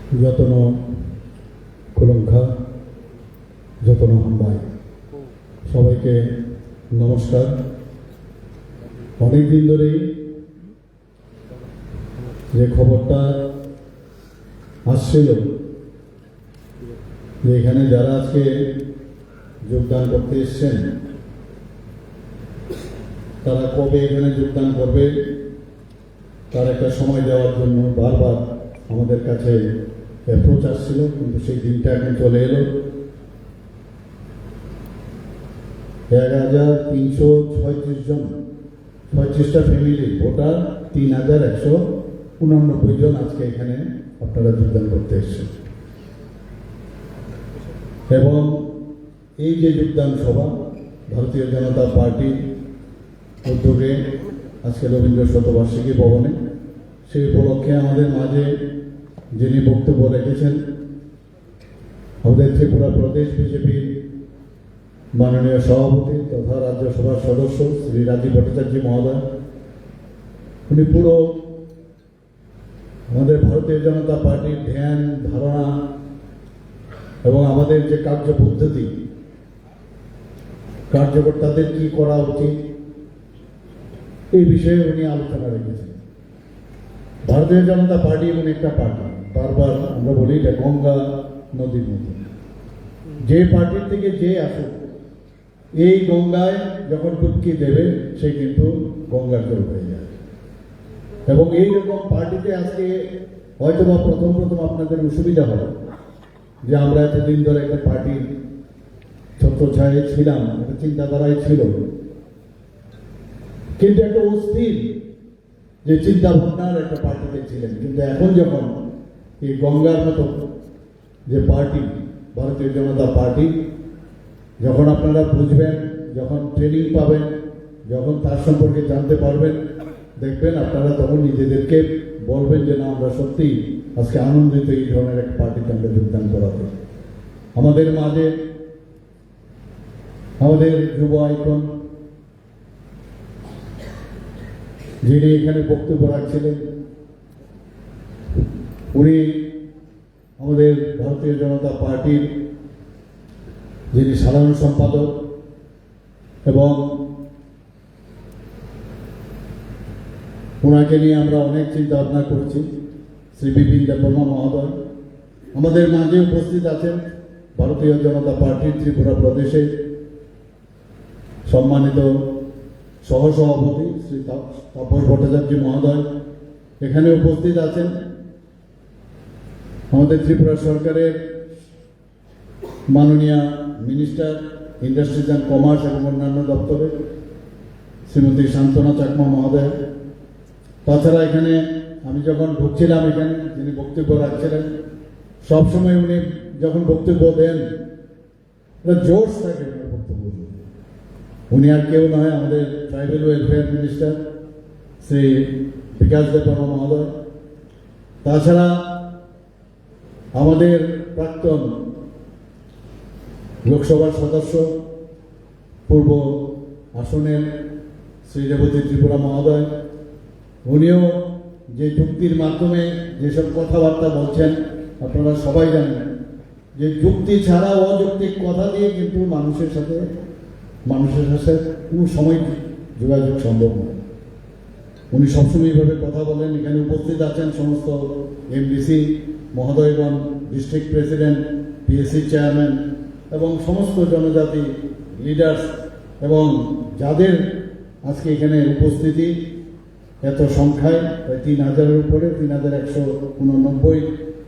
যতন কুলঙ্খা যতন হাম্বাই সবাইকে নমস্কার। অনেক দিন ধরেই যে খবরটা আসছিল যে এখানে যারা আজকে যোগদান করতে এসছেন তারা কবে এখানে যোগদান করবে তার একটা সময় দেওয়ার জন্য বারবার আমাদের কাছে অ্যাপ্রোচ আসছিল, কিন্তু সেই দিনটা এখন চলে এলো। 1336 জন 36টা ফ্যামিলি ভোটার 3189 জন আজকে এখানে আপনারা যোগদান করতে এসেছেন। এবং এই যে যোগদান সভা ভারতীয় জনতা পার্টির উদ্যোগে আজকে রবীন্দ্র শতবার্ষিকী ভবনে, সেই উপলক্ষে আমাদের মাঝে যিনি বক্তব্য রেখেছেন আমাদের ত্রিপুরা প্রদেশ বিজেপির মাননীয় সভাপতি তথা রাজ্যসভার সদস্য শ্রী রাজীব ভট্টাচার্য মহোদয়, উনি পুরো আমাদের ভারতীয় জনতা পার্টির ধ্যান ধারণা এবং আমাদের যে কার্য পদ্ধতি, কার্যকর্তাদের কি করা উচিত এই বিষয়ে উনি আলোচনা রেখেছেন। ভারতীয় জনতা পার্টি এমন একটা পার্টি, বারবার আমরা বলি এটা গঙ্গা নদীর মতো, যে পার্টির থেকে যে আসুক এই গঙ্গায় যখন ডুবকি দেবে সে কিন্তু গঙ্গার জল হয়ে যায়। এবং এইরকম পার্টিতে আজকে হয়তো বা প্রথম আপনাদের অসুবিধা হবে যে আমরা এতদিন ধরে একটা পার্টির ছত্রছায়ায় ছিলাম, একটা চিন্তাধারায় ছিল, কিন্তু একটা অস্থির যে চিন্তা ভাবনার একটা পার্টিতে ছিলেন। কিন্তু এখন যখন এই গঙ্গার মতো যে পার্টি ভারতীয় জনতা পার্টি, যখন আপনারা বুঝবেন, যখন ট্রেনিং পাবেন, যখন তার সম্পর্কে জানতে পারবেন, দেখবেন আপনারা তখন নিজেদেরকে বলবেন যে না, আমরা সত্যি আজকে আনন্দিত এই ধরনের এক পার্টিতে আমরা যোগদান করাতে। আমাদের মাঝে আমাদের যুব আইকন যিনি এখানে বক্তব্য রাখছিলেন, উনি আমাদের ভারতীয় জনতা পার্টির যিনি সাধারণ সম্পাদক এবং ওনাকে নিয়ে আমরা অনেক চিন্তা ভাবনা করছি, শ্রী বিপিন দেববর্মা মহোদয় আমাদের মাঝে উপস্থিত আছেন। ভারতীয় জনতা পার্টির ত্রিপুরা প্রদেশে সম্মানিত সহসভাপতি শ্রী তাপস ভট্টাচার্য মহোদয় এখানে উপস্থিত আছেন। আমাদের ত্রিপুরা সরকারের মাননীয় মিনিস্টার ইন্ডাস্ট্রিজ অ্যান্ড কমার্স এবং অন্যান্য দপ্তরে শ্রীমতী শান্তনা চাকমা মহোদয়। তাছাড়া এখানে আমি যখন ঢুকছিলাম এখানে যিনি বক্তব্য রাখছিলেন, সবসময় উনি যখন বক্তব্য দেন জোশ থাকে ওনার বক্তব্য। উনি আর কেউ নয়, আমাদের ট্রাইবেল ওয়েলফেয়ার মিনিস্টার শ্রী বিকাশ দেববর্মা মহোদয়। তাছাড়া আমাদের প্রাক্তন লোকসভার সদস্য পূর্ব আসনের শ্রী রেবতী ত্রিপুরা মহোদয়, উনিও যে যুক্তির মাধ্যমে যেসব কথাবার্তা বলছেন আপনারা সবাই জানেন যে যুক্তি ছাড়া অযৌক্তিক কথা দিয়ে কিন্তু মানুষের সাথে কোনো সময় যোগাযোগ সম্ভব নয়। উনি সবসময় এইভাবে কথা বলেন। এখানে উপস্থিত আছেন সমস্ত এমডিসি মহোদয়গণ, ডিস্ট্রিক্ট প্রেসিডেন্ট, পিএসসি চেয়ারম্যান এবং সমস্ত জনজাতি লিডার্স, এবং যাদের আজকে এখানে উপস্থিতি এত সংখ্যায় প্রায় 3000-এর উপরে, 3189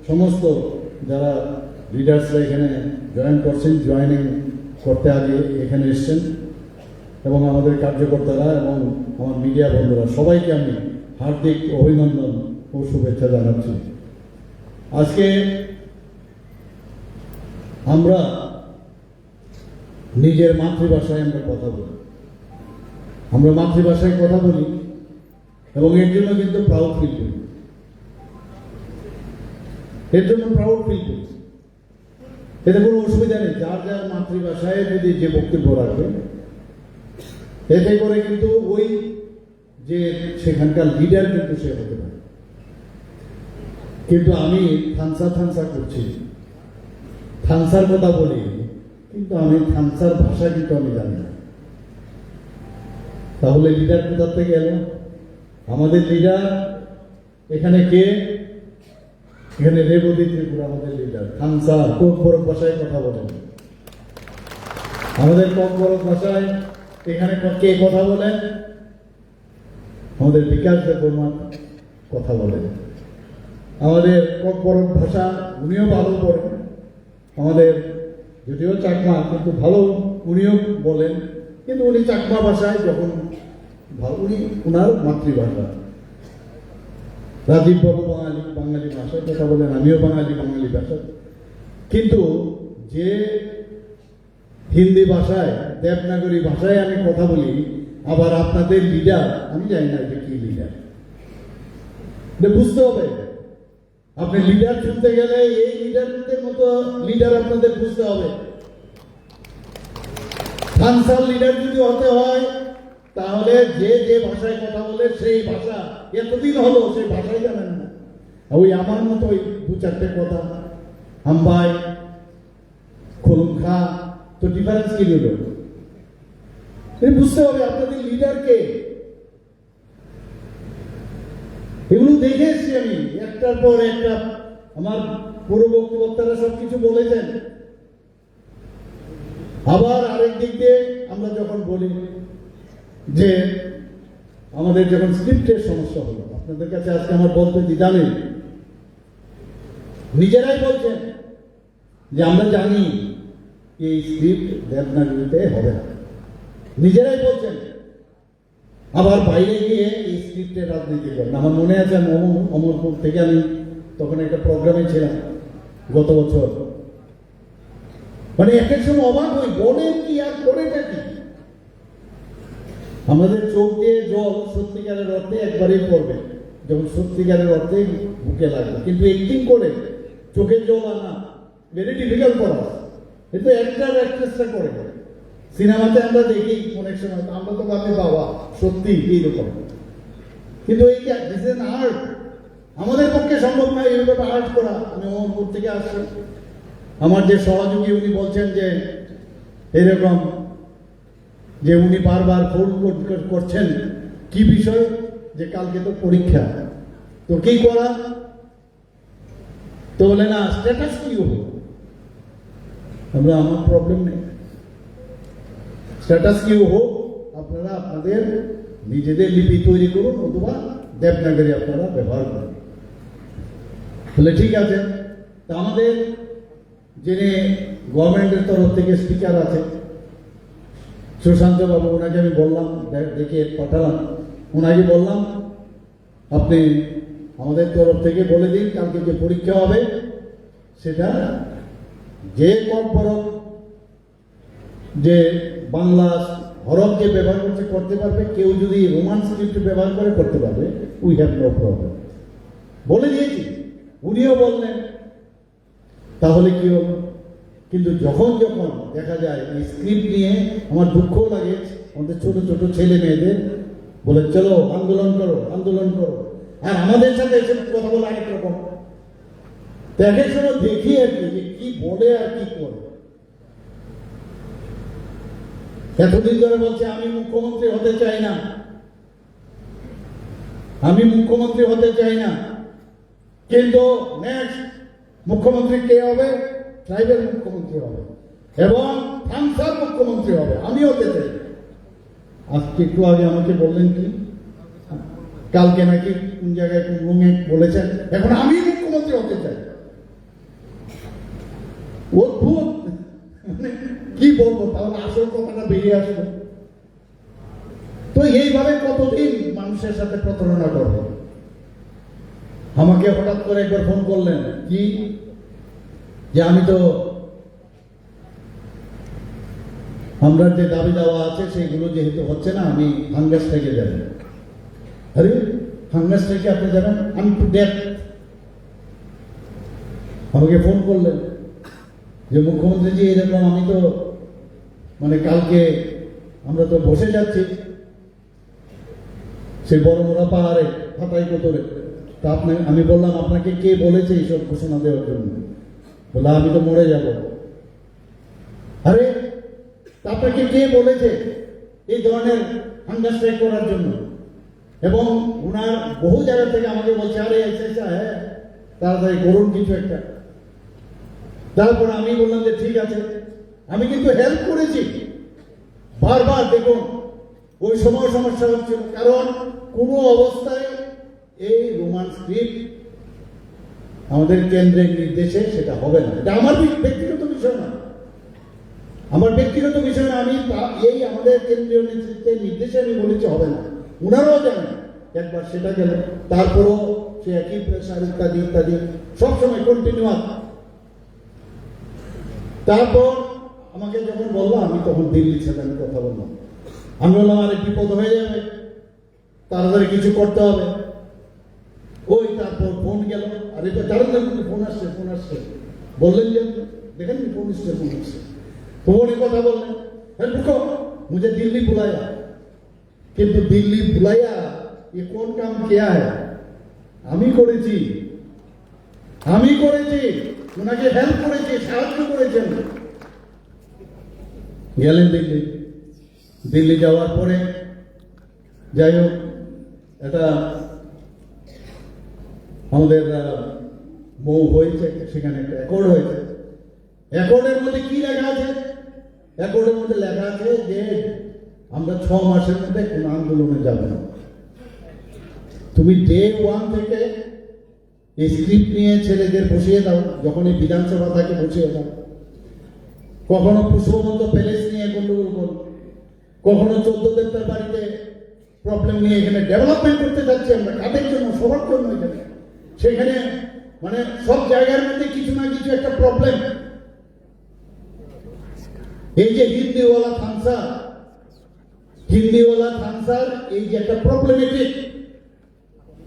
সমস্ত যারা লিডার্সরা এখানে জয়েন করছেন, জয়েনিং করতে আগে এখানে এসছেন, এবং আমাদের কার্যকর্তারা এবং আমার মিডিয়া বন্ধুরা সবাইকে আমি হার্দিক অভিনন্দন ও শুভেচ্ছা জানাচ্ছি। আজকে আমরা নিজের মাতৃভাষায় আমরা কথা বলি, আমরা মাতৃভাষায় কথা বলি এবং এর জন্য কিন্তু প্রাউড ফিল করি, এর জন্য প্রাউড ফিল করি। এতে কোনো অসুবিধা নেই, যার যার মাতৃভাষায় যদি যে বক্তব্য রাখবে, এতে করে কিন্তু ওই যে সেখানকার লিডার কিন্তু সে হতে পারে। কিন্তু আমি থানসা করছি, থানসার কথা বলি, কিন্তু আমি থানসার ভাষা কিন্তু আমি জানি না। তাহলে লিডার কোথা থেকে এলো? আমাদের লিডার এখানে কে? এখানে রেবতী ত্রিপুরা আমাদের লিডার। থানসা কোকবরক ভাষায় কথা বলেন। আমাদের কোকবরক ভাষায় এখানে কে কথা বলেন? আমাদের বিকাশ দেববর্মা কথা বলেন। আমাদের কোকবরক ভাষা উনিও ভালো বলেন, আমাদের যদিও চাকমা কিন্তু ভালো উনিও বলেন, কিন্তু উনি চাকমা ভাষায় যখন উনি ওনার মাতৃভাষা। রাজীব বাবু বাঙালি ভাষায় কথা বলেন, আমিও বাঙালি ভাষা। কিন্তু যে হিন্দি ভাষায় দেবনাগরী ভাষায় আমি কথা বলি, আবার আপনাদের লিডার, আমি জানি না যে কি লিডার, বুঝতে হবে। আপনি লিডার শুনতে গেলে এই লিডারদের মতো লিডার আপনাদের বুঝতে হবে। থানসার লিডার যদি হতে হয় তাহলে যে যে ভাষায় কথা বলে সেই ভাষা, এতদিন হলো সেই ভাষাই জানেন না। ওই আমার মতো ওই দু চারটে কথা হাম্বাই খোলুমখা, তো ডিফারেন্স কি হলো? বুঝতে হবে আপনাদের লিডারকে। এগুলো দেখে এসছি আমি একটার পর একটা। আমার পুরো বক্তব্যরা সবকিছু বলেছেন। আবার আরেক দিক দিয়ে আমরা যখন বলি যে আমাদের যখন স্ক্রিপ্টের সমস্যা হলো, আপনাদের কাছে আজকে আমার বলতে দ্বিধা নেই, নিজেরাই বলছেন যে আমরা জানি এই স্ক্রিপ্ট দেবনাগরীতে হবে না, নিজেরাই বলছেন। আবার বাইরে গিয়ে এই স্ক্রিপ্টের রাজনীতি করেন। আমার মনে আছে আমি অমরপুর থেকে আমি তখন একটা প্রোগ্রামে ছিলাম গত বছর, মানে এক এক সময় অবাক হই, বলেন কি আর করেটা কি। আমাদের চোখ দিয়ে জল সত্যিকারের অর্থে একবারেই পড়বে যখন সত্যিকারের অর্থে বুকে লাগবে, কিন্তু একদিন করে চোখের জল আনা ভেরি ডিফিকাল্ট করা। কিন্তু অ্যাক্টর অ্যাক্ট্রেসটা করে সিনেমাতে আমরা দেখি অনেক সময়, আমরা তো ভাবি বাবা সত্যি এইরকম, কিন্তু এই যে দিস ইজ আর্ট, আমাদের পক্ষে সম্ভব নয় এইভাবে আর্ট করা। আমি অমরপুর থেকে আসছি, আমার যে সহযোগী উনি বলছেন যে এরকম যে উনি বারবার ফোন করছেন কি বিষয়, যে কালকে তো পরীক্ষা, তো কি করা, তো বলে না স্ট্যাটাস কি হবো। আমরা আমার প্রবলেম নেই, স্ট্যাটাস কি হোক, আপনারা আপনাদের নিজেদের লিপি তৈরি করুন অথবা দেবনাগরী আপনারা ব্যবহার করুন। বলে ঠিক আছে। তা আমাদের যিনি গভর্নমেন্টের তরফ থেকে স্পিকার আছে সুশান্ত বাবু, ওনাকে আমি বললাম, দেখে পাঠালাম, ওনাকে বললাম আপনি আমাদের তরফ থেকে বলে দিন কালকে যে পরীক্ষা হবে সেটা যে কর্পোরেট যে বাংলা হরফ যে ব্যবহার করতে পারবে, কেউ যদি রোমান স্ক্রিপ্ট ব্যবহার করে করতে পারবে, উই হ্যাভ নো প্রবলেম বলে দিয়েছি। উনিও বললেন তাহলে কি হলো। কিন্তু যখন যখন দেখা যায় এই স্ক্রিপ্ট নিয়ে আমার দুঃখ লাগে, আমাদের ছোট ছোট ছেলে মেয়েদের বলে চলো আন্দোলন করো আন্দোলন করো, আর আমাদের সাথে এসে কথা বলে আরেক রকম। তো এক এক সময় দেখি আর কি বলে আর কি করে। এতদিন ধরে বলছে আমি মুখ্যমন্ত্রী হতে চাই না, আমি মুখ্যমন্ত্রী হতে চাই না, কিন্তু নেক্সট মুখ্যমন্ত্রী কে হবে? ট্রাইবেল মুখ্যমন্ত্রী হবে এবং থানসার মুখ্যমন্ত্রী হবে, আমি হতে চাই। আজকে একটু আগে আমাকে বললেন কি কালকে নাকি কোন জায়গায় কোন রুমে বলেছেন এখন আমি মুখ্যমন্ত্রী হতে চাই। অদ্ভুত, কি বলবো, তাহলে আসল কথাটা বেরিয়ে আসবে। তো এইভাবে কতদিন মানুষের সাথে প্রতারণা করবে। আমাকে হঠাৎ করে একবার ফোন করলেন কি যে আমি তো আমরা যে দাবি দেওয়া আছে সেইগুলো যেহেতু হচ্ছে না, আমি হাঙ্গার স্ট্রাইকে যাব। আরে হাঙ্গার স্ট্রাইকে আপনি যাবেন? আমি টু ডেথ। আমাকে ফোন করলেন যে মুখ্যমন্ত্রীজি এরকম, আমি তো মানে কালকে আমরা তো বসে যাচ্ছি সেই বড় মোড়া পাহাড়ে হাতাই কোতরে, তা আমি বললাম, আপনাকে কে বলেছে এইসব ঘোষণা দেওয়ার জন্য? বললাম, আমি তো মরে যাব। আরে, আপনাকে কে বলেছে এই ধরনের হাঙ্গার স্ট্রাইক করার জন্য? এবং ওনার বহু জায়গা থেকে আমাকে বলছে, আরে ऐसा হ্যাঁ, তাড়াতাড়ি করুন কিছু একটা। তারপর আমি বললাম যে ঠিক আছে, আমি কিন্তু হেল্প করেছি বারবার। দেখুন, ওই সময় সমস্যা হচ্ছিল, কারণ কোনো অবস্থায় এই রোমান স্ক্রিপ্ট আমাদের কেন্দ্রের নির্দেশে সেটা হবে না। এটা আমার ব্যক্তিগত বিষয় না, আমার ব্যক্তিগত বিষয় না। আমি এই আমাদের কেন্দ্রীয় নেতৃত্বের নির্দেশে আমি বলেছি হবে না। ওনারাও জানেন, একবার সেটা গেল, তারপরও সে একই প্রেশার ইত্যাদি ইত্যাদি সবসময় কন্টিনিউয়াস। তারপর আমাকে যখন বললো, আমি তখন দিল্লির সাথে আমি কথা বললাম। আমি বললাম, আরে বিপদ হয়ে যাবে, তাড়াতাড়ি কিছু করতে হবে। ওই তারপর ফোন গেল, আরে দাঁড়ান না, ফোন আসছে বললেন যে দেখেন ফোন আসছে। ফোনে কথা বললেন, रुको मुझे दिल्ली बुलाया, কিন্তু দিল্লি বুলাইয়া ये কোন কাম কিয়া है? আমি করেছি, ওনাকে হেল্প করেছি, সাহায্য করেছেন। গেলেন দিল্লি যাওয়ার পরে যাই হোক, এটা আমাদের বউ হয়েছে, সেখানে একটা অ্যাকর্ড হয়েছে। অ্যাকর্ডের মধ্যে কি লেখা আছে? অ্যাকর্ডের মধ্যে লেখা আছে যে আমরা 6 মাসের মধ্যে কোন আন্দোলনে যাব না। তুমি ডে 1 থেকে এই স্ক্রিপ্ট নিয়ে ছেলেদের বসিয়ে দাও, যখন এই বিধানসভা থাকে বসিয়ে দাও। কখনো পুষ্পবন্ত প্যালেস নিয়ে গন্ডগোল করো, কখনো 14 দেবতার বাড়িতে প্রবলেম নিয়ে এখানে ডেভেলপমেন্ট করতে যাচ্ছি আমরা, কাদের জন্য? সবার জন্য। এখানে সেখানে মানে সব জায়গার মধ্যে কিছু না কিছু একটা প্রবলেম। এই যে হিন্দিওয়ালা থানসার এই যে একটা প্রবলেমেটিক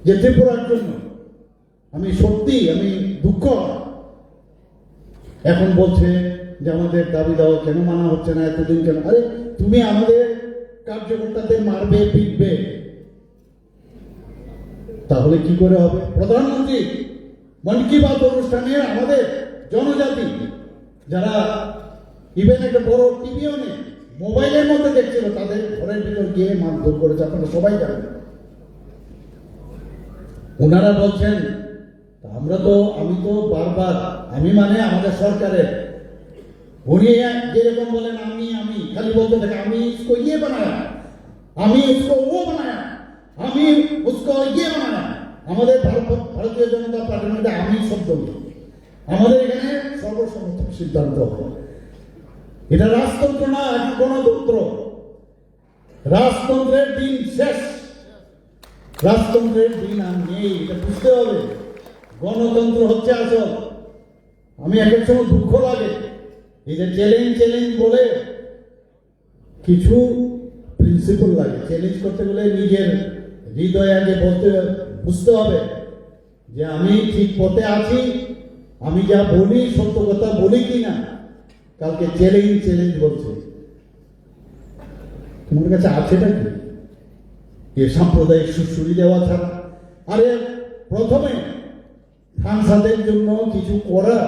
যে ত্রিপুরার জন্য, আমি দুঃখ। এখন বলছে যে আমাদের দাবি দাওয়া কেন মানা হচ্ছে না, এতদিন কেন? আরে তুমি আমাদের কার্যকর্তাদের মারবে, পিটবে, তাহলে কি করে হবে? প্রধানমন্ত্রী মন কি বাত অনুষ্ঠানে আমাদের জনজাতি যারা ইভেন একটা বড় টিভিও নেই, মোবাইলের মধ্যে দেখছিল, তাদের ঘরের ভিতর গিয়ে মারধর করেছে, আপনারা সবাই জানেন। ওনারা বলছেন, আমি তো বারবার, আমি মানে আমাদের সরকারের, উনি যেরকম বলেন আমি খালি বলতে থাকে, আমি इसको ये बनाया, আমি इसको वो बनाया, আমি उसको ये बनाया। আমাদের ভারতীয় জনতা পার্টির মধ্যে আমি শব্দ নেই, আমাদের এখানে সর্বসম্মত সিদ্ধান্ত হয়। এটা রাজতন্ত্র না, এটা গণতন্ত্র। রাজতন্ত্রের দিন শেষ, রাজতন্ত্রের দিন আর নেই, এটা বুঝতে হবে। গণতন্ত্র হচ্ছে আসল। আমি এক সময় দুঃখ লাগে, এই যে চ্যালেঞ্জ বলে কিছু প্রিন্সিপাল লাগে। চ্যালেঞ্জ করতে গেলে নিজের হৃদয় আগে বুঝতে হবে যে আমি ঠিক পথে আছি, আমি যা বলি সত্য কথা বলি কিনা। কালকে চ্যালেঞ্জ বলছে, তোমার কাছে আছেটা কি? এ সাম্প্রদায়িক সুশ্রী দেওয়া ছাড়া। আরে প্রথমে সাংসদের জন্য কিছু করা।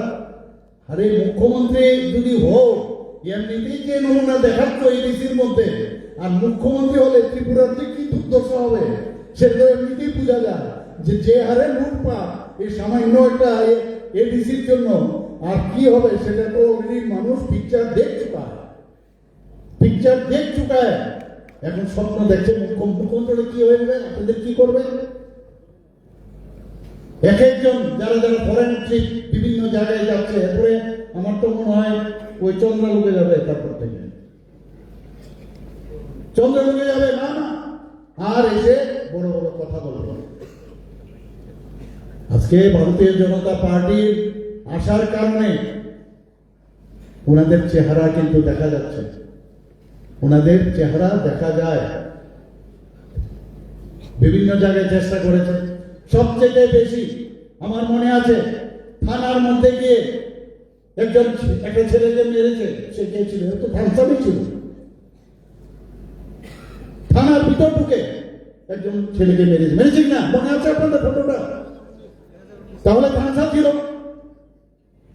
আরে মুখ্যমন্ত্রী যদি হোক, এমনিতেই যে নমুনা দেখাচ্ছ এডিসির মধ্যে, আর মুখ্যমন্ত্রী হলে ত্রিপুরার যে কি দুর্দশা হবে সেটা এমনিতেই বোঝা যায় যে হারে লুটপাট এই সামান্য একটা এডিসির জন্য আর কি হবে সেটা তো অলরেডি মানুষ পিকচার দেখ চুকা। এখন স্বপ্ন দেখছে মুখ্যমন্ত্রী কি হয়ে যাবে, আপনাদের কি করবে? এক একজন যারা ফরেন ট্রিপ বিভিন্ন জায়গায় যাচ্ছে, এরপরে আমার তো মনে হয় ওই চন্দ্রলোকে যাবে, তারপর থেকে চন্দ্রলোকে যাবে না, আর এসে বড় বড় কথা বলবে। আজকে ভারতীয় জনতা পার্টির আসার কারণে ওনাদের চেহারা কিন্তু দেখা যাচ্ছে, ওনাদের চেহারা দেখা যায়। বিভিন্ন জায়গায় চেষ্টা করেছে। সবচেয়ে বেশি আমার মনে আছে থানার মধ্যে গিয়ে একটা ছেলেকে মেরেছে। সে কে ছিল? তো ভারসামি ছিল। থানার ভিতর ঢুকে একজন ছেলেকে মেরেছে না? মনে আছে আপনাদের ফটোটা? তাহলে থানসা ছিল,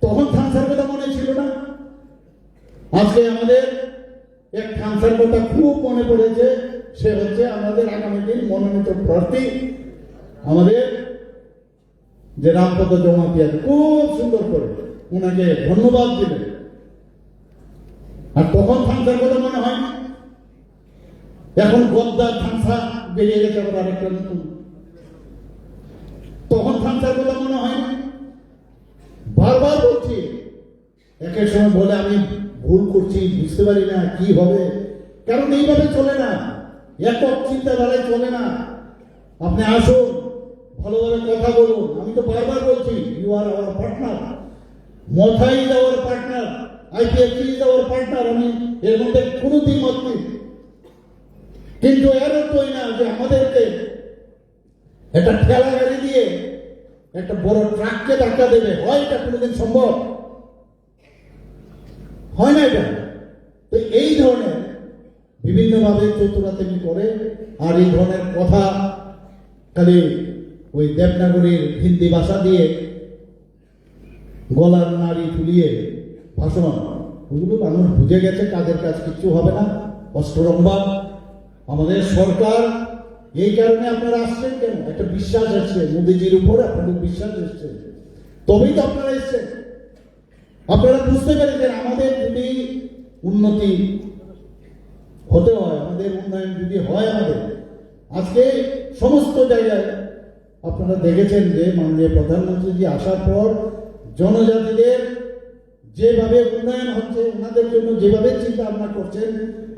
তখন থানসার কথা মনে ছিল না। আজকে আমাদের এক থানসার কথা খুব মনে পড়েছে, সে হচ্ছে আমাদের আগামী দিন মনোনীত প্রার্থী আমাদের যে রামপদ জমাতিয়া, খুব সুন্দর করে ওনাকে ধন্যবাদ দিলেন। আর তখন থানসার কথা মনে হয় না। এখন গদ্দার থানসা বেরিয়ে গেছে আবার আরেকটা নতুন। তখন থানসার কথা মনে হয় না। বারবার বলছি, একের সময় বলে আমি ভুল করছি, বুঝতে পারি না কি হবে, কারণ এইভাবে চলে না, একক চিন্তাধারায় চলে না। আপনি আসুন, ভালোভাবে কথা বলুন। আমি তো বারবার বলছি, you are our partner, Mathai is our partner, IPFT is our partner. আমি এর মধ্যে কোনো দ্বিমত নেই, কিন্তু এর অর্থই না যে আমাদেরকে একটা ঠেলা গাড়ি দিয়ে একটা বড় ট্রাককে ধাক্কা দেবে। হয় এটা কোনোদিন সম্ভব হয় না এটা। তো এই ধরনের বিভিন্নভাবে চতুরাতেমি করে, আর এই ধরনের কথা খালি ওই দেবনাগরীর হিন্দি ভাষা দিয়ে গলার নাড়ি ফুলিয়ে ভাষণ, ওগুলো মানুষ বুঝে গেছে, কাজের কাজ কিচ্ছু হবে না, অষ্টরম্বা। আমাদের সরকার, এই কারণে আপনারা আসছেন কেন? একটা বিশ্বাস এসছে মোদীজির উপরে, আপনাদের বিশ্বাস এসছে, তবেই তো আপনারা এসছেন। আপনারা বুঝতে পেরেছেন আমাদের যদি উন্নতি হতে হয়, আমাদের উন্নয়ন যদি হয়, আমাদের আজকে সমস্ত জায়গায় আপনারা দেখেছেন যে মাননীয় প্রধানমন্ত্রীজি আসার পর জনজাতিদের যেভাবে উন্নয়ন হচ্ছে, ওনাদের জন্য যেভাবে চিন্তা ভাবনা করছেন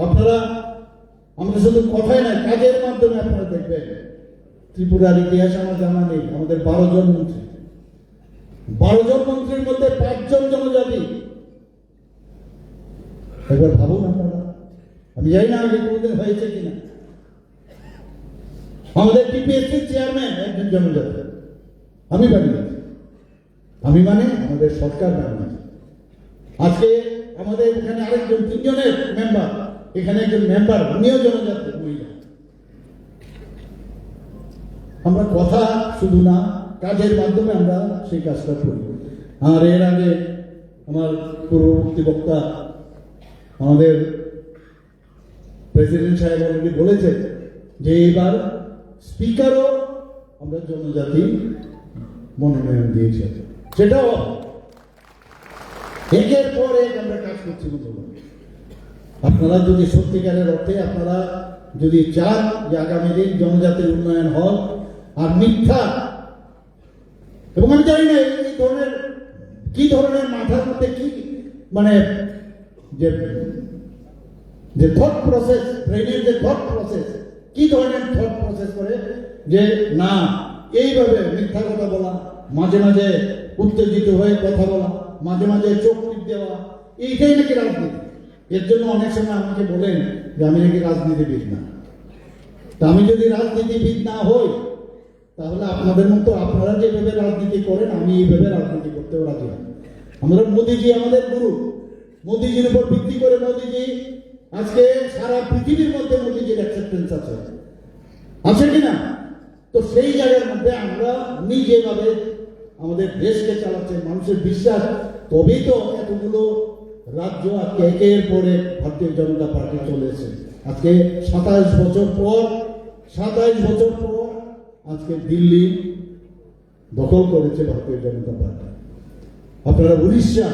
আপনারা, আমরা শুধু কথাই নয়, কাজের মাধ্যমে আপনারা দেখবেন। ত্রিপুরার ইতিহাস আমার জানা নেই, আমাদের 12 জন মন্ত্রী, 12 জন মন্ত্রীর মধ্যে 5 জন জনজাতি। একবার ভাবুন আপনারা, আমি জানি না আগে কোনদিন হয়েছে কিনা। আমাদের টিপিএসসি চেয়ারম্যান একজন জনজাতি, আমি বানিয়েছি, আমি মানে আমাদের সরকার বানিয়েছে। আজকে আমাদের এখানে আরেকজন, 3 জনের মেম্বার, এখানে একজন মেম্বার, উনিও জনজাতি মহিলা। আমরা কথা শুধু না, কাজের মাধ্যমে আমরা সেই কাজটা করি। আর এর আগে আমার পূর্ববর্তী বক্তা আমাদের প্রেসিডেন্ট সাহেব অলরেডি বলেছেন যে এবার স্পিকারও আমরা জনজাতি মনোনয়ন দিয়েছি, সেটাও একের পর এক আমরা কাজ করছি। আপনারা যদি সত্যিকারের অর্থে আপনারা যদি চান যে আগামী দিন জনজাতির উন্নয়ন হোক, আর মিথ্যা, এবং আমি জানি না এই ধরনের কি ধরনের মাথার মধ্যে কি মানে যে থট প্রসেস, ব্রেনের যে থট প্রসেস, কি ধরনের থট প্রসেস করে যে না এইভাবে মিথ্যা কথা বলা, মাঝে মাঝে উত্তেজিত হয়ে কথা বলা, মাঝে মাঝে চোখ টিপ দেওয়া, এইটাই নাকি রাজনীতি। এর জন্য অনেক সময় আমাকে বলেন যে আমি নাকি রাজনীতিবিদ না। তা আমি যদি রাজনীতিবিদ না হই, তাহলে আপনাদের মতো আপনারা যেভাবে রাজনীতি করেন আমি এইভাবে রাজনীতি করতেও রাজি হই। আমরা মোদীজি আমাদের গুরু, মোদীজির উপর ভিত্তি করে মোদীজি আজকে সারা পৃথিবীর মধ্যে মোদীজির অ্যাকসেপ্টেন্স আছে কিনা? তো সেই জায়গার মধ্যে আমরা নিজেভাবে আমাদের দেশকে চালাচ্ছেন, মানুষের বিশ্বাস, তবেই তো এতগুলো রাজ্য আজকে একের পরে ভারতীয় জনতা পার্টি চলে এসেছে। আজকে 27 বছর পর আজকে দিল্লি দখল করেছে ভারতীয় জনতা পার্টি। আপনারা উড়িষ্যা,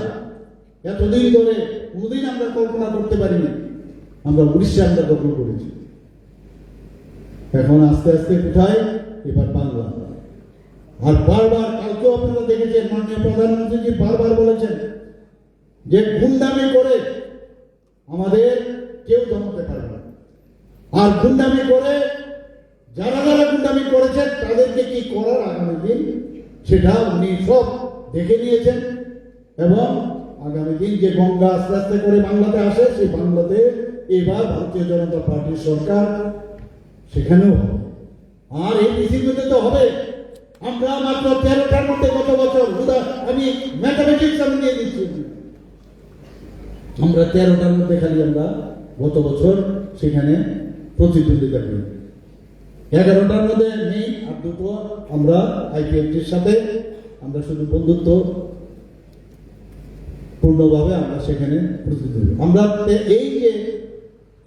এতদিন ধরে কোনোদিন আমরা কল্পনা করতে পারিনি, আমরা উড়িষ্যা আমরা দখল করেছি। এখন আস্তে আস্তে কোথায়? এবার বাংলা। আর বারবার কালকেও আপনারা দেখেছেন মাননীয় প্রধানমন্ত্রীজি বারবার বলেছেন যে গুন্ডামি করে আমাদের কেউ জমাতে পারবে না। আর গুন্ডামি করে যারা যারা গুন্ডামি করেছেন তাদেরকে কি করার আগামী দিন সেটা উনি সব দেখে নিয়েছেন। এবং আগামী দিন যে গঙ্গা আস্তে আস্তে করে বাংলাতে আসে, সেই বাংলাতে এবার ভারতীয় জনতা পার্টির সরকার সেখানেও হবে। আর এই পৃথিবীতে তো হবে। আমরা মাত্র 13টার মধ্যে গত বছর, আমি ম্যাথামেটিক্স আমি দিয়ে দিচ্ছি, আমরা 13টার মধ্যে খালি আমরা গত বছর সেখানে প্রতিদ্বন্দ্বিতা করি। 11টার মধ্যে নেই, আর দুটো আমরা আইপিএফটির সাথে আমরা শুধু বন্ধুত্ব পূর্ণভাবে আমরা সেখানে প্রতিদ্বন্দ্বী। আমরা এই যে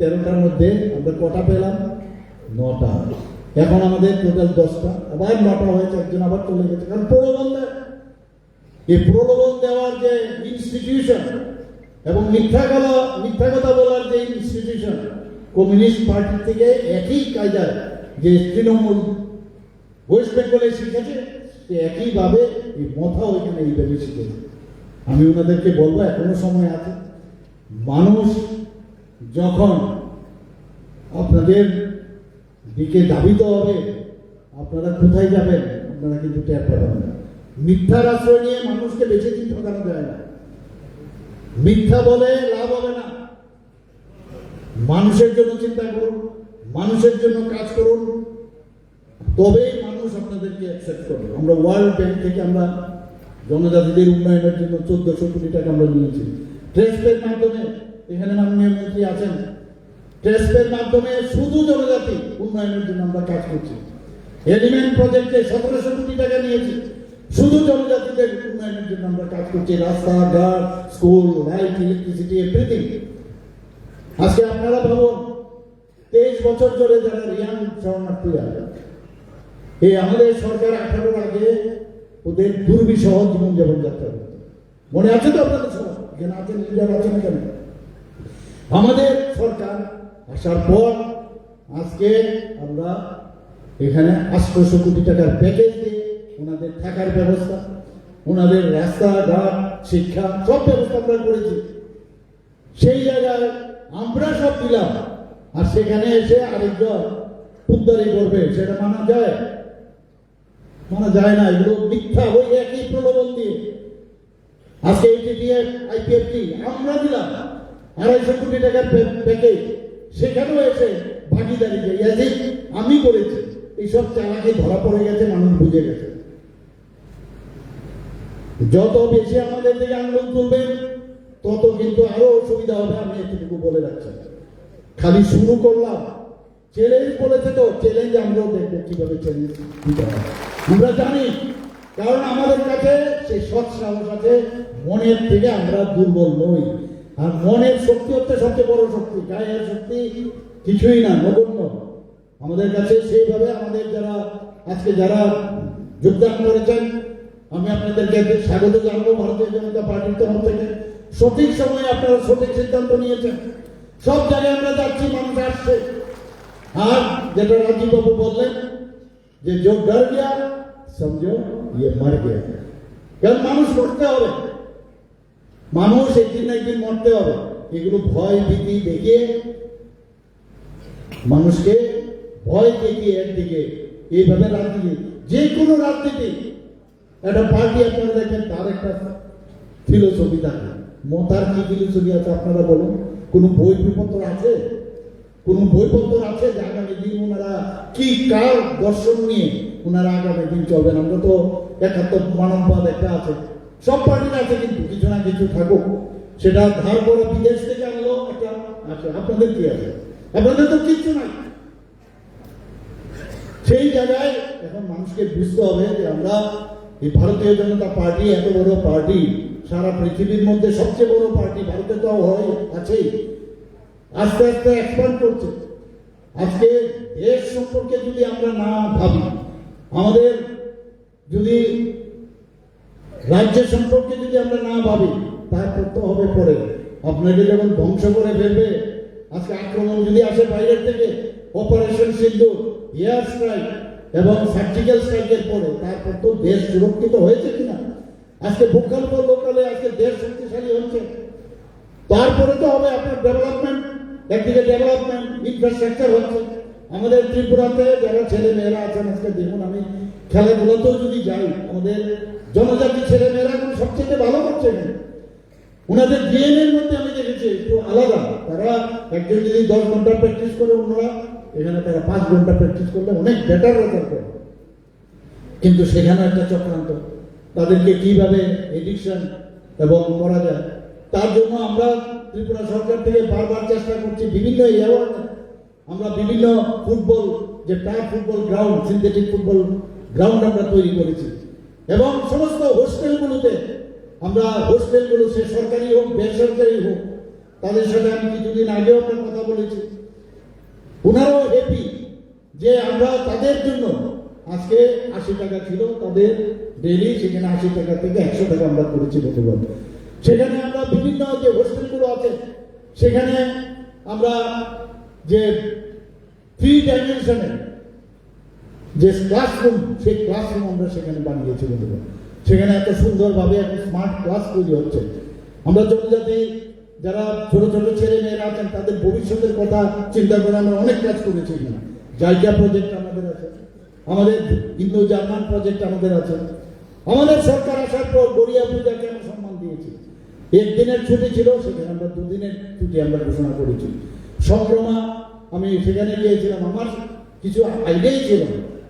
13টার মধ্যে আমরা কটা পেলাম? 9টা। এখন আমাদের টোটাল 10টা, আবার 9টা হয়েছে, একজন আবার চলে গেছে। কারণ প্রলোভন দেয়, এই প্রলোভন দেওয়ার যে ইনস্টিটিউশন এবং মিথ্যা কথা বলার যে ইনস্টিটিউশন কমিউনিস্ট পার্টি থেকে একই কায়দায় যে তৃণমূল ওয়েস্ট বেঙ্গলে শিখেছে, সে একইভাবে এই মথা ওইখানে এইভাবে শিখেছে। আমি ওনাদেরকে বলবো এখনো সময় আছে, মানুষ যখন আপনাদের দিকে ধাবিত হবে, আপনারা কোথায় যাবেন আপনারা কিন্তু টের পাবেন না। মিথ্যার আশ্রয় নিয়ে মানুষকে বেশি দিন ঠকানো যায় না, মিথ্যা বলে লাভ হবে না। মানুষের জন্য চিন্তা করুন, মানুষের জন্য কাজ করুন, তবেই মানুষ আপনাদেরকে অ্যাকসেপ্ট করবে। আমরা ওয়ার্ল্ড ব্যাংক থেকে আমরা জনজাতিদের উন্নয়নের জন্য 1400 কোটি টাকা আমরা নিয়েছি ট্রেসপের মাধ্যমে। এখানে মাননীয় মন্ত্রী আছেন, ট্রেসপের মাধ্যমে শুধু জনজাতি উন্নয়নের জন্য আমরা কাজ করছি। এলিমেন্ট প্রজেক্টে 1700 কোটি টাকা নিয়েছি, শুধু জনজাতিদের উন্নয়নের জন্য আমরা কাজ করছি। রাস্তাঘাট, স্কুল, লাইট, ইলেকট্রিসিটি, এভরিথিং। আজকে আপনারা ভাবুন, 23 বছর ধরে যারা রিয়াং শরণার্থীরা, এই আমাদের সরকার 18-র আগে ওদের দুর্বিষহ জীবনযাপন যাত্রা করত। মনে আছে তো আপনাদের সব? এখানে আছেন, লিডার আছেন এখানে। আমাদের সরকার আসার পর আজকে আমরা এখানে 800 কোটি টাকার প্যাকেজ দিয়ে ওনাদের থাকার ব্যবস্থা, ওনাদের রাস্তাঘাট, শিক্ষা সব ব্যবস্থা আমরা করেছি। সেই জায়গায় আমরা সব দিলাম, আর সেখানে এসে আরেকজন উদ্ধারি করবে, সেটা মানা যায়? মানা যায় না। এগুলো মিথ্যা, ওই একই প্রলোভন দিয়ে। আজকে ATTF, IPFT আমরা দিলাম 250 কোটি টাকার প্যাকেজ, সেখানেও এসে ভাগিদারি যে আমি করেছি। এইসব চালাকি ধরা পড়ে গেছে, মানুষ বুঝে গেছে। যত বেশি আমাদের দিকে আন্দোলন তুলবেন তত কিন্তু আরো অসুবিধা হবে, আমি এতটুকু বলে রাখছি। খালি শুরু করলাম, চ্যালেঞ্জ বলেছে তো, চ্যালেঞ্জ আমরাও দেখবো কিভাবে চ্যালেঞ্জ দিতে হয়। আমরা জানি, কারণ আমাদের কাছে সেই সৎ সাহস আছে। মনের থেকে আমরা দুর্বল নই, আর মনের শক্তি হচ্ছে সবচেয়ে বড় শক্তি, গায়ের শক্তি কিছুই না, নগণ্য আমাদের কাছে। সেইভাবে আমাদের যারা আজকে যারা যোগদান করেছেন, আমি আপনাদেরকে স্বাগত জানাবো। ভারতীয় জনতা পার্টির তরফ থেকে সঠিক সময়ে আপনারা সঠিক সিদ্ধান্ত নিয়েছেন। সব জায়গায় আমরা যাচ্ছি, মানুষ আসছে। আর যেটা রাজীব বাবু বললেন যে जो डर गया समझो ये मर गया। কারণ মানুষ মরতে হবে, মানুষ একদিন না একদিন মরতে হবে। এগুলো ভয় ভীতি দেখিয়ে, মানুষকে ভয় দেখিয়ে একদিকে এইভাবে রাজনীতি, যে কোনো রাজনীতি, একটা পার্টি আপনারা দেখেন তার একটা ফিলোসফি থাকে। মতার কি ফিলোসফি আছে আপনারা বলুন? কোন বইপত্র আছে? কোন বইপত্র আছে যে আগামী দিন ওনারা কি কার দর্শন নিয়ে ওনারা আগামী দিন চলবেন? আমরা তো 71 মানববাদ একটা আছে, সব পার্টির আছে, কিন্তু কিছু না কিছু থাকুক। সেটা ধার করে বিদেশ থেকে আনলো একটা আছে। আপনাদের কি আছে? আপনাদের তো কিচ্ছু নাই। সেই জায়গায় এখন মানুষকে বুঝতে হবে যে আমরা এই ভারতীয় জনতা পার্টি এত বড় পার্টি, সারা পৃথিবীর মধ্যে সবচেয়ে বড় পার্টি, ভারতে তো হয় আছেই, আস্তে আস্তে এক্সপান্ড করছে। আজকে দেশ সম্পর্কে যদি আমরা না ভাবি, আমাদের যদি রাজ্য সম্পর্কে যদি আমরা না ভাবি, তারপর তো হবে পরে। আপনাকে যখন ধ্বংস করে ফেলবে, আজকে আক্রমণ যদি আসে বাইরের থেকে, অপারেশন সিন্ধুর, এয়ার স্ট্রাইক এবং সার্জিক্যাল স্ট্রাইকের পরে, তারপর তো দেশ সুরক্ষিত হয়েছে কিনা? আজকে ভোকাল ফর লোকালে আজকে দেশ শক্তিশালী হচ্ছে। তারপরে তো হবে আপনার ডেভেলপমেন্ট, একদিকে ডেভেলপমেন্ট, ইনফ্রাস্ট্রাকচার হচ্ছে। আমাদের ত্রিপুরাতে যারা ছেলে মেয়েরা আছেন, আজকে দেখুন, আমি খেলাধুলাতেও যদি যাই, আমাদের জনজাতি ছেলে মেয়েরা এখন সবচেয়ে ভালো করছে। ওনাদের ডিএনএর মধ্যে আমি দেখেছি একটু আলাদা। তারা একজন যদি 10 ঘন্টা প্র্যাকটিস করে, ওনারা এখানে তারা 5 ঘন্টা প্র্যাকটিস করলে অনেক বেটার রেজাল্ট করে। কিন্তু সেখানে একটা চক্রান্ত, তাদেরকে কিভাবে এডিকশন এবং করা যায়, তার জন্য আমরা ত্রিপুরা সরকার থেকে বারবার চেষ্টা করছি। বিভিন্ন অ্যাওয়ার্ড আমরা বিভিন্ন ফুটবল, যে turf football ground, synthetic football ground আমরা তৈরি করেছি। এবং সমস্ত হোস্টেলগুলোতে আমরা হোস্টেলগুলো সে সরকারি হোক বেসরকারি হোক তাদের সাথে আমি কিছুদিন আগেও একটা কথা বলেছি, ওনারাও হ্যাপি যে আমরা তাদের জন্য আজকে 80 টাকা ছিল তাদের ডেইলি, সেখানে 80 টাকা থেকে 100 টাকা আমরা করেছি গতবার। সেখানে আমরা বিভিন্ন যে হোস্টেলগুলো আছে সেখানে আমরা যে 3 ডাইমেনশনের যে ক্লাসরুম, সেই ক্লাসরুম আমরা সেখানে বানিয়েছি গতবার। সেখানে এত সুন্দরভাবে একটা স্মার্ট ক্লাস তৈরি হচ্ছে। আমরা জনজাতি যারা ছোট ছোট ছেলে মেয়েরা আছেন তাদের ভবিষ্যতের কথা চিন্তা করে আমরা অনেক কাজ করেছি। এখানে জায়গা প্রজেক্ট আমাদের আছে, আমাদের ইন্দো জার্মান প্রজেক্ট আমাদের আছে। আমাদের সরকার আসার পর গড়িয়া পূজাকে আমরা সম্মান দিয়েছি। 1 দিনের ছুটি ছিল, সেখানে আমরা 2 দিনের ছুটি আমরা ঘোষণা করেছি। সংক্রমা আমি সেখানে গিয়েছিলাম, আমার কিছু আইডিয়াই ছিল,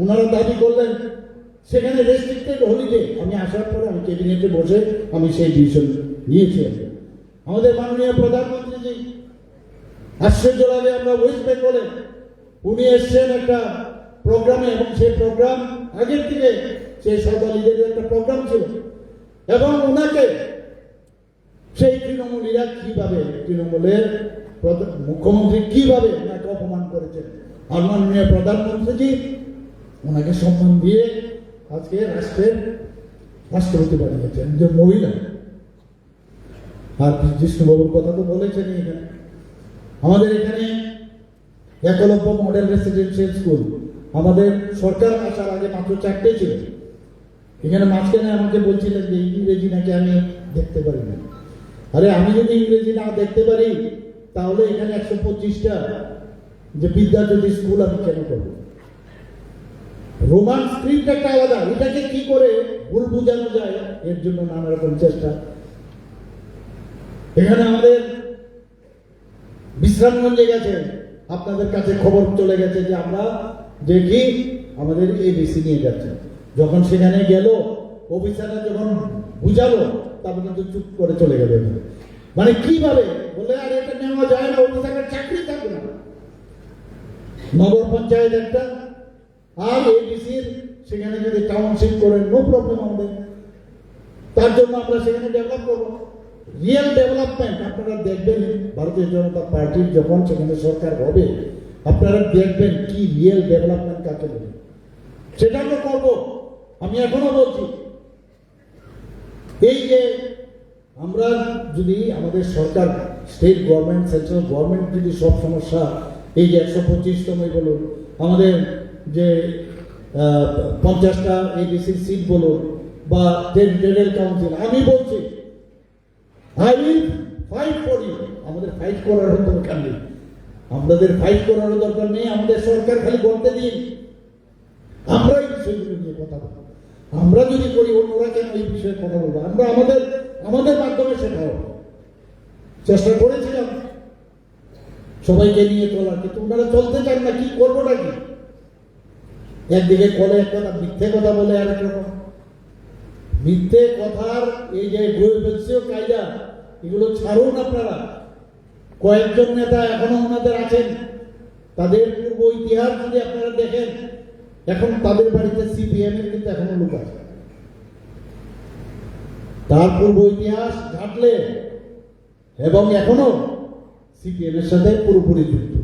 ওনারা দাবি করলেন সেখানে রেস্ট্রিক্টেড হলিডে। আমি আসার পরে আমি ক্যাবিনেটে বসে আমি সেই ডিসিশন নিয়েছি। আমাদের মাননীয় প্রধানমন্ত্রীজি আশ্চর্য লাগে, আমরা ওয়েস্ট বেঙ্গলে উনি এসছেন একটা প্রোগ্রামে, এবং সেই প্রোগ্রাম আগের থেকে সেই সরকারিদের একটা প্রোগ্রাম ছিল, এবং ওনাকে সেই তৃণমূলীরা কিভাবে, তৃণমূলের মুখ্যমন্ত্রী কিভাবে ওনাকে অপমান করেছেন, আর মাননীয় প্রধানমন্ত্রীজি ওনাকে সম্মান দিয়ে আজকে রাষ্ট্রের রাষ্ট্রপতি বানিয়েছেন, যে মহিলা। আর জিষ্ণুবাবুর কথা তো বলেছেন এখানে। আমাদের এখানে একলব্য মডেল রেসিডেন্সিয়াল স্কুল আমাদের সরকার আসার আগে মাত্র 4টে ছিল। এখানে মাঝখানে আমাকে বলছিলেন যে ইংরেজি নাকি আমি দেখতে পারি না। আরে আমি যদি ইংরেজি না দেখতে পারি তাহলে এখানে 125টা যে বিদ্যাজ্যোতি স্কুল আমি কেন করবো? রোমান স্ক্রিপ্ট একটা আলাদা, এটাকে কি করে ভুল বোঝানো যায় এর জন্য নানা রকম চেষ্টা। এখানে আমাদের বিশ্রামগঞ্জে গেছে, আপনাদের কাছে খবর চলে গেছে যে আমরা দেখি আমাদের এবিসি নিয়ে যাচ্ছে। যখন সেখানে গেল অফিসাররা যখন বুঝালো তারপর কিন্তু চুপ করে চলে গেল। মানে কিভাবে বলে, আর এটা নেওয়া যায় না, অফিসারের চাকরি থাকবে না। নগর পঞ্চায়েত একটা আর এবিসির সেখানে যদি টাউনশিপ করেন নো প্রবলেম আমাদের, তার জন্য আমরা সেখানে ডেভেলপ করবো। রিয়েল ডেভেলপমেন্ট আপনারা দেখবেন ভারতীয় জনতা পার্টির যখন সেখানে সরকার হবে, আপনারা দেখবেন কি রিয়েল ডেভেলপমেন্ট কাকে বলে, সেটা আমরা করবো। আমি এখনো বলছি এই যে আমরা যদি আমাদের সরকার, স্টেট গভর্নমেন্ট, সেন্ট্রাল গভর্নমেন্ট যদি সব সমস্যা এই যে 125তম বলুন, আমাদের যে 50টা এডিসি সিট বলুন বা টেরিটোরিয়াল কাউন্সিল, আমি বলছি I will fight for you. আমাদের ফাইট করার দরকার নেই, আপনাদের ফাইট করার দরকার নেই। আমাদের সরকার খালি করতে দিন, আমরা এই বিষয়গুলো নিয়ে কথা বলবো। আমরা যদি করি অন্যরা কেন এই বিষয়ে কথা বলবো? আমরা আমাদের মাধ্যমে সেটা হবে। চেষ্টা করেছিলাম সবাইকে নিয়ে চলার, কিন্তু ওনারা চলতে চান না। কি করবো নাকি? একদিকে কলে এক কথা, মিথ্যে কথা বলে আর এক রকম। মিথ্যে কথার এই যে গোয়েবলসীয় কায়দা, এগুলো ছাড়ুন আপনারা। কয়েকজন নেতা এখনো ওনাদের আছেন, তাদের পূর্ব ইতিহাস যদি আপনারা দেখেন, এখন তাদের বাড়িতে সিপিএম এর কিন্তু এখনো লোক আছে। তার পূর্ব ইতিহাস ঘাটলে এবং এখনো সিপিএম এর সাথে পুরোপুরি যুক্ত।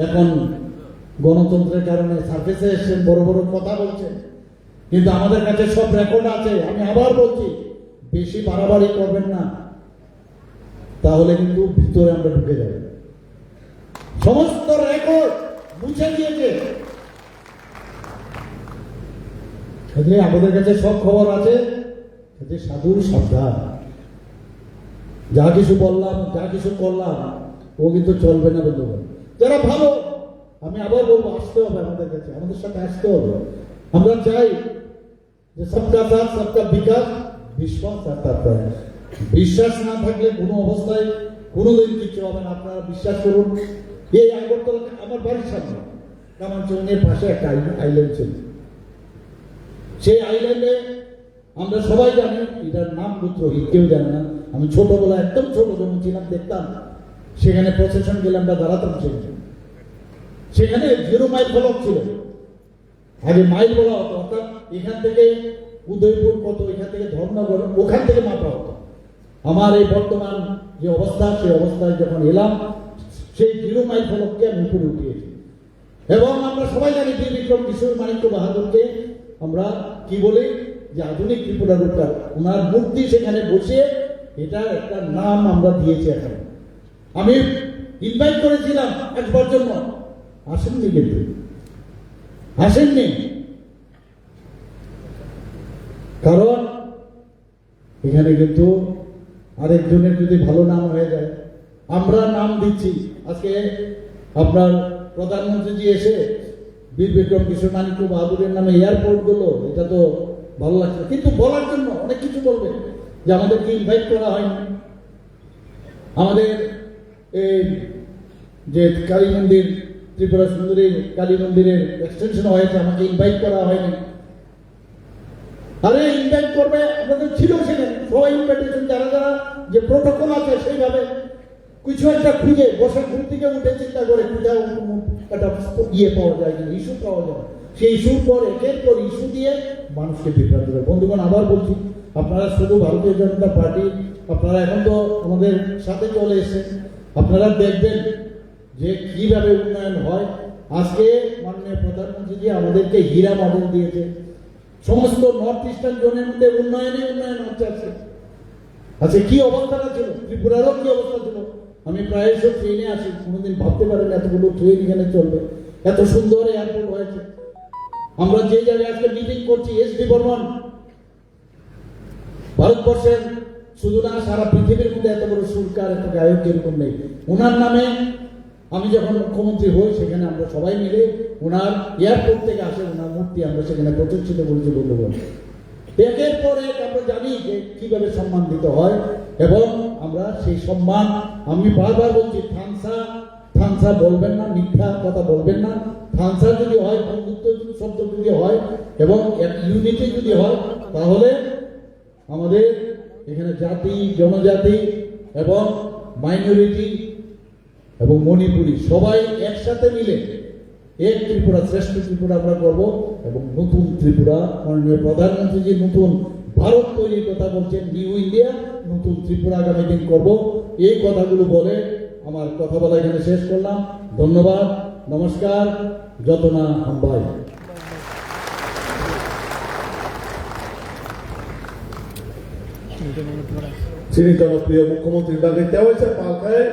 এখন গণতন্ত্রের কারণে সার্ফেসে এসেছেন, বড় বড় কথা বলছেন, কিন্তু আমাদের কাছে সব রেকর্ড আছে। আমি আবার বলছি, বেশি বাড়াবাড়ি করবেন না, তাহলে কিন্তু ভিতরে আমরা ঢুকে যাব। সমস্ত রেকর্ড মুছে দিয়েছে, আমাদের কাছে সব খবর আছে। সাধু সাবধান, যা কিছু বললাম, যা কিছু করলাম ও কিন্তু চলবে না বন্ধুগণ। যারা ভালো, আমি আবার বলবো, আসতে হবে আমাদের কাছে, আমাদের সাথে আসতে হবে। আমরা চাই যে সবকা সাথ সবকা বিকাশ, বিশ্বাস আর তার প্রয়াস। বিশ্বাস না থাকলে কোনো অবস্থায় কোনোদিন কিছু হবে না। আপনারা বিশ্বাস করুন, এই আগরতলা আমার বাড়ির সামনে কামানচৌনের পাশে একটা আইল্যান্ড ছিল। সেই আইল্যান্ডে আমরা সবাই জানি, এটার নাম রুদ্রহীন, কেউ জানে না। আমি ছোটবেলা একদম ছোট যখন ছিলাম দেখতাম, সেখানে প্রসেশন গেলে আমরা দাঁড়াতাম। সেখানে 0 মাইল ফলক ছিল, আগে মাইল বলা হতো। অর্থাৎ এখান থেকে উদয়পুর কত, এখান থেকে ধর্মনগর, ওখান থেকে মাপা হতো। আমার এই বর্তমান যে অবস্থা, সেই অবস্থায় যখন এলাম, সেই 0 মাইল ফলককে আমি উপরে উঠিয়েছি। এবং আমরা সবাই জানি বীর বিক্রম কিশোর মানিক্য বাহাদুরকে আমরা কি বলি, যে আধুনিক ত্রিপুরার রূপকার। ওনার মূর্তি সেখানে বসে এটা একটা নাম আমরা দিয়েছি। এখন আমি ইনভাইট করেছিলাম একবার জন্য, আসেননি, কিন্তু আসেননি, কারণ এখানে কিন্তু আরেকজনের যদি ভালো নাম হয়ে যায়, আমরা নাম দিচ্ছি। আজকে আপনার প্রধানমন্ত্রীজি এসে বীর বিক্রম কিশোর মানিক্য বাহাদুরের নামে এয়ারপোর্ট গুলো, এটা তো ভালো লাগছে, কিন্তু বলার জন্য অনেক কিছু বলবে যে আমাদেরকে ইনভাইট করা হয়নি, আমাদের এই যে কালী মন্দির, ত্রিপুরা সুন্দরী কালী মন্দিরের এক্সটেনশন হয়েছে, আমাকে ইনভাইট করা হয়নি। আরে ইনভাইট করবে, আমাদের ছিল সেখানে সবাই ইনভাইটেশন, যারা যারা যে প্রোটোকল আছে সেইভাবে কিছু একটা খুঁজে বসে ঘুম থেকে উঠে চিন্তা করে কোথাও একটা ইয়ে পাওয়া যায় কিনা, ইস্যু পাওয়া যায়, সেই ইস্যুর পর একের পর ইস্যু দিয়ে মানুষকে বিভ্রান্ত করে। বন্ধুগণ, আবার বলছি, আপনারা শুধু ভারতীয় জনতা পার্টি, আপনারা এখন তো আমাদের সাথে চলে এসেছেন, আপনারা দেখবেন যে কিভাবে উন্নয়ন হয়। আজকে মাননীয় প্রধানমন্ত্রীজি আমাদেরকে হীরা মডেল দিয়েছে, সমস্ত নর্থ ইস্টার্ন জোনের মধ্যে উন্নয়ন হচ্ছে। আজকে কি অবস্থাটা ছিল, ত্রিপুরারও কি অবস্থা ছিল। আমি প্রায়শ ট্রেনে আসি, কোনোদিন ভাবতে পারেন এতগুলো ট্রেন এখানে চলবে, এত সুন্দর এয়ারপোর্ট হয়েছে। আমরা যে জায়গায় আজকে মিটিং করছি, এসডি বর্মন, ভারতবর্ষের শুধু না সারা পৃথিবীর মধ্যে এত বড় সুরকার, এত গায়ক এরকম নেই। ওনার নামে আমি যখন মুখ্যমন্ত্রী হই, সেখানে আমরা সবাই মিলে ওনার এয়ারপোর্ট থেকে আসে ওনার মূর্তি আমরা সেখানে প্রতিষ্ঠিত করেছি। বন্ধুগণ, একের পর এক আমরা জানি যে কিভাবে সম্মান দিতে হয়, এবং আমরা সেই সম্মান, আমি বারবার বলছি, থানসা বলবেন না, মিথ্যা কথা বলবেন না। থানসা যদি হয়, বন্ধুত্ব শব্দ যদি হয় এবং ইউনিটি যদি হয়, তাহলে আমাদের এখানে জাতি, জনজাতি এবং মাইনরিটি এবং মণিপুরি সবাই একসাথে মিলে এক ত্রিপুরা, শ্রেষ্ঠ ত্রিপুরা আমরা করবো। এবং নতুন ত্রিপুরা, মাননীয় প্রধানমন্ত্রীজি নতুন ভারত তৈরির কথা বলছেন, নিউ ইন্ডিয়া, নতুন ত্রিপুরা আগামী দিন করবো। এই কথাগুলো বলে আমার কথা বলা এখানে শেষ করলাম। ধন্যবাদ, নমস্কার, যতনা হাম্বাই। শ্রী জনপ্রিয় মুখ্যমন্ত্রী ডাকে দেওয়া হয়েছে পালখায়